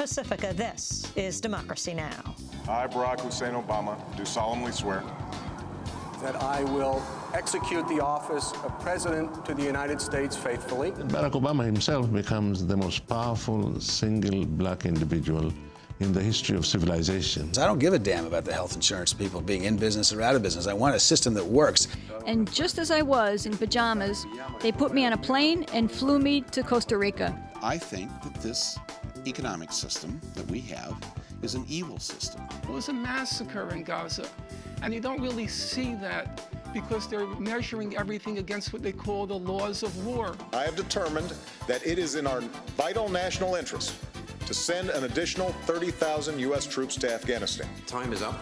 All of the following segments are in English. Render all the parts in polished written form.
Pacifica, this is Democracy Now! I, Barack Hussein Obama, do solemnly swear that I will execute the office of President to the United States faithfully. Barack Obama himself becomes the most powerful single black individual in the history of civilization. I don't give a damn about the health insurance people being in business or out of business. I want a system that works. And just as I was in pajamas, they put me on a plane and flew me to Costa Rica. I think that this economic system that we have is an evil system. It was a massacre in Gaza, and you don't really see that because they're measuring everything against what they call the laws of war. I have determined that it is in our vital national interest to send an additional 30,000 U.S. troops to Afghanistan. Time is up.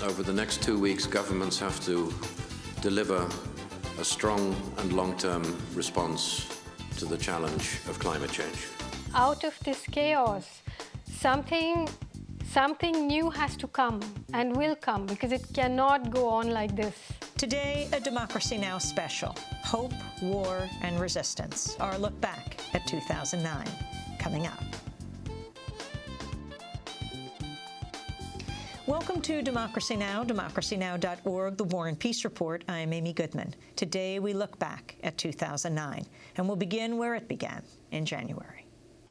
Over the next 2 weeks, governments have to deliver a strong and long-term response to the challenge of climate change. Out of this chaos, something new has to come and will come, because it cannot go on like this. Today, a Democracy Now! Special, Hope, War, and Resistance. Our look back at 2009, coming up. Welcome to Democracy Now!, democracynow.org, the War and Peace Report. I'm Amy Goodman. Today, we look back at 2009, and we'll begin where it began, in January.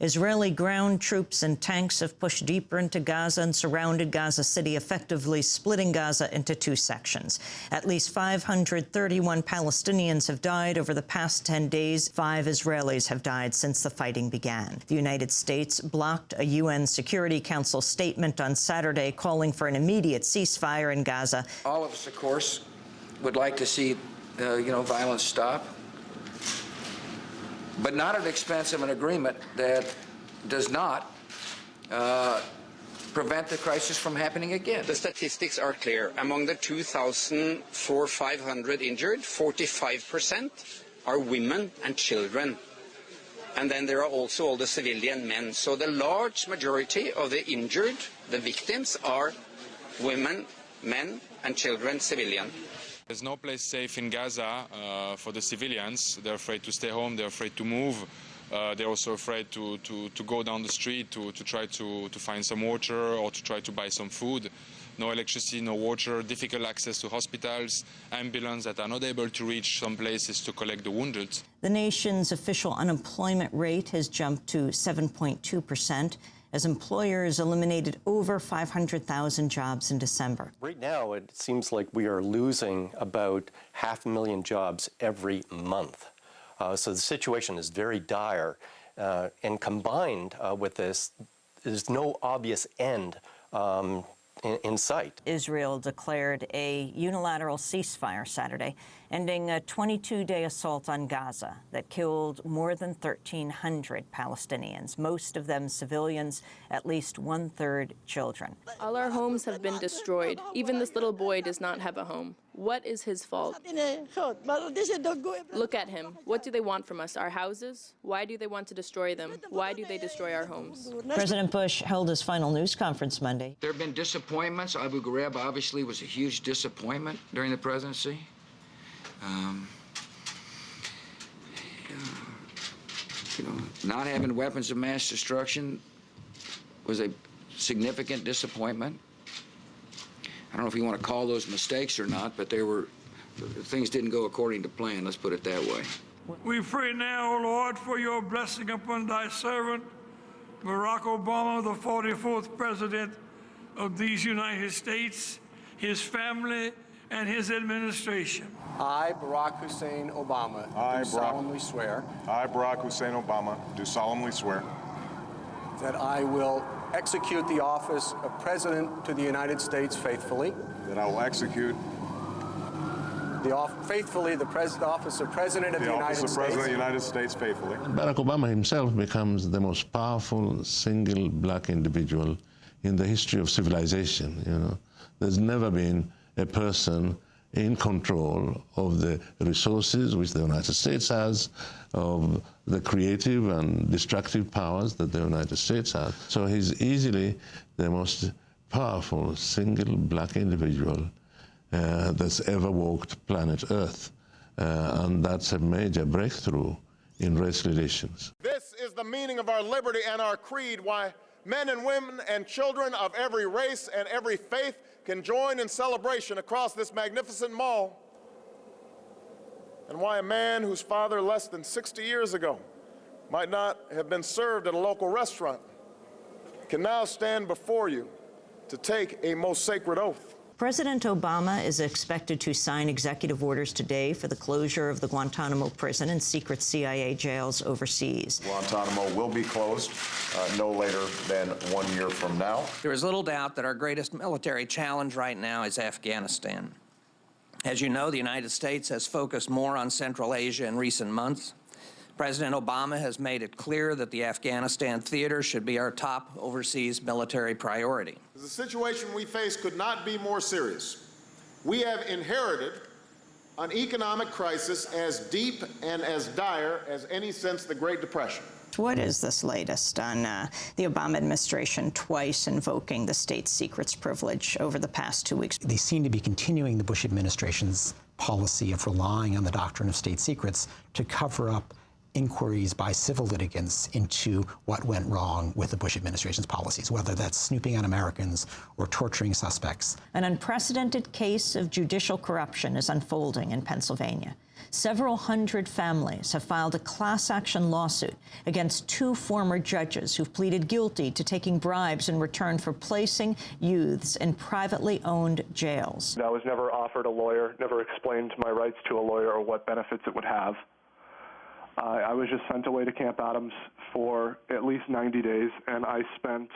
Israeli ground troops and tanks have pushed deeper into Gaza and surrounded Gaza City, effectively splitting Gaza into two sections. At least 531 Palestinians have died over the past 10 days. 5 Israelis have died since the fighting began. The United States blocked a UN Security Council statement on Saturday calling for an immediate ceasefire in Gaza. All of us, of course, would like to see, violence stop, but not at the expense of an agreement that does not prevent the crisis from happening again. The statistics are clear. Among the 2,500 injured, 45% are women and children. And then there are also all the civilian men. So the large majority of the injured, the victims, are women, men, and children, civilian. There's no place safe in Gaza for the civilians. They're afraid to stay home, they're afraid to move. They're also afraid to go down the street to try to find some water or to try to buy some food. No electricity, no water, difficult access to hospitals, ambulance that are not able to reach some places to collect the wounded. The nation's official unemployment rate has jumped to 7.2%. as employers eliminated over 500,000 jobs in December. Right now, it seems like we are losing about 500,000 jobs every month. So the situation is very dire. And combined with this, there's no obvious end in sight. Israel declared a unilateral ceasefire Saturday, ending a 22-day assault on Gaza that killed more than 1,300 Palestinians, most of them civilians, at least 1/3 children. All our homes have been destroyed. Even this little boy does not have a home. What is his fault? Look at him. What do they want from us? Our houses? Why do they want to destroy them? Why do they destroy our homes? President Bush held his final news conference Monday. There have been disappointments. Abu Ghraib obviously was a huge disappointment during the presidency. Not having weapons of mass destruction was a significant disappointment. I don't know if you want to call those mistakes or not, but things didn't go according to plan, let's put it that way. We pray now, O Lord, for your blessing upon thy servant, Barack Obama, the 44th president of these United States, his family, and his administration. I, Barack Hussein Obama, do solemnly swear. I, Barack Hussein Obama, do solemnly swear that I will execute the office of President to the United States faithfully. That I will execute the office of President of the United States. The office of President of the United States faithfully. Barack Obama himself becomes the most powerful single black individual in the history of civilization. There's never been a person in control of the resources which the United States has, of the creative and destructive powers that the United States has. So he's easily the most powerful single black individual that's ever walked planet Earth. And that's a major breakthrough in race relations. This is the meaning of our liberty and our creed, why men and women and children of every race and every faith can join in celebration across this magnificent mall, and why a man whose father less than 60 years ago might not have been served at a local restaurant can now stand before you to take a most sacred oath. President Obama is expected to sign executive orders today for the closure of the Guantanamo prison and secret CIA jails overseas. Guantanamo will be closed no later than 1 year from now. There is little doubt that our greatest military challenge right now is Afghanistan. As you know, the United States has focused more on Central Asia in recent months. President Obama has made it clear that the Afghanistan theater should be our top overseas military priority. The situation we face could not be more serious. We have inherited an economic crisis as deep and as dire as any since the Great Depression. What is this latest on the Obama administration twice invoking the state secrets privilege over the past 2 weeks? They seem to be continuing the Bush administration's policy of relying on the doctrine of state secrets to cover up inquiries by civil litigants into what went wrong with the Bush administration's policies, whether that's snooping on Americans or torturing suspects. An unprecedented case of judicial corruption is unfolding in Pennsylvania. Several hundred families have filed a class-action lawsuit against 2 former judges who've pleaded guilty to taking bribes in return for placing youths in privately owned jails. I was never offered a lawyer, never explained my rights to a lawyer or what benefits it would have. I was just sent away to Camp Adams for at least 90 days, and I spent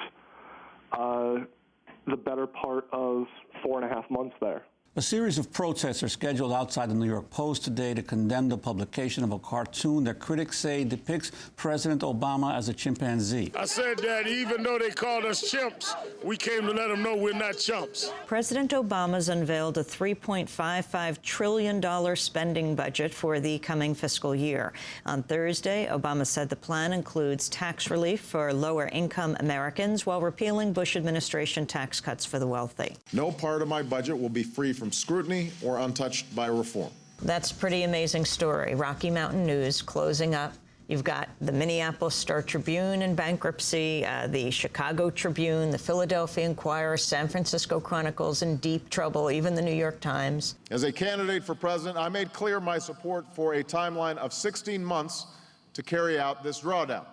the better part of 4.5 months there. A series of protests are scheduled outside the New York Post today to condemn the publication of a cartoon that critics say depicts President Obama as a chimpanzee. I said that even though they called us chimps, we came to let them know we're not chumps. President Obama's unveiled a $3.55 trillion spending budget for the coming fiscal year. On Thursday, Obama said the plan includes tax relief for lower-income Americans while repealing Bush administration tax cuts for the wealthy. No part of my budget will be free from scrutiny or untouched by reform. That's a pretty amazing story. Rocky Mountain News closing up. You've got the Minneapolis Star-Tribune in bankruptcy, the Chicago Tribune, the Philadelphia Inquirer, San Francisco Chronicles in deep trouble, even the New York Times. As a candidate for president, I made clear my support for a timeline of 16 months to carry out this drawdown,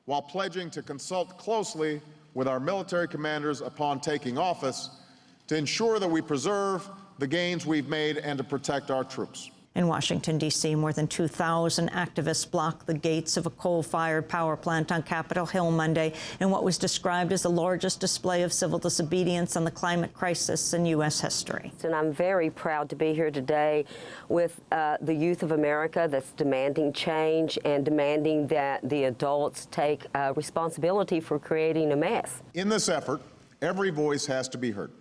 while pledging to consult closely with our military commanders upon taking office to ensure that we preserve the gains we've made and to protect our troops. In Washington, D.C., more than 2,000 activists blocked the gates of a coal-fired power plant on Capitol Hill Monday in what was described as the largest display of civil disobedience on the climate crisis in U.S. history. And I'm very proud to be here today with the youth of America that's demanding change and demanding that the adults take responsibility for creating a mess. In this effort, every voice has to be heard.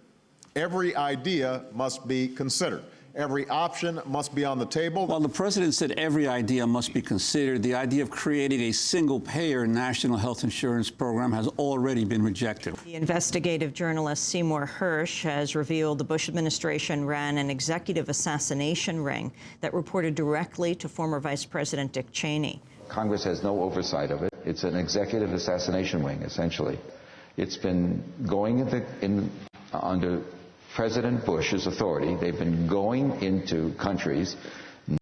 Every idea must be considered. Every option must be on the table. While the president said every idea must be considered, the idea of creating a single-payer national health insurance program has already been rejected. The investigative journalist Seymour Hersh has revealed the Bush administration ran an executive assassination ring that reported directly to former Vice President Dick Cheney. Congress has no oversight of it. It's an executive assassination wing, essentially. It's been going under President Bush's authority. They've been going into countries,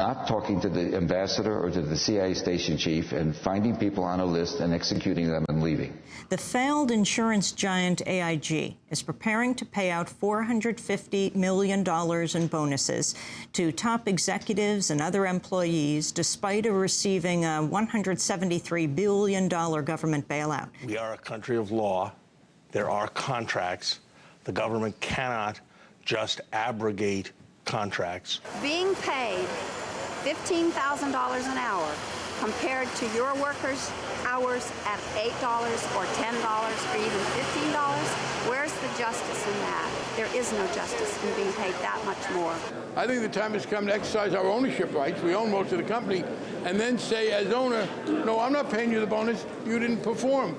not talking to the ambassador or to the CIA station chief, and finding people on a list and executing them and leaving. The failed insurance giant AIG is preparing to pay out $450 million in bonuses to top executives and other employees, despite receiving a $173 billion government bailout. We are a country of law. There are contracts. The government cannot just abrogate contracts. Being paid $15,000 an hour compared to your workers' hours at $8 or $10 or even $15, where's the justice in that? There is no justice in being paid that much more. I think the time has come to exercise our ownership rights. We own most of the company, and then say as owner, no, I'm not paying you the bonus. You didn't perform.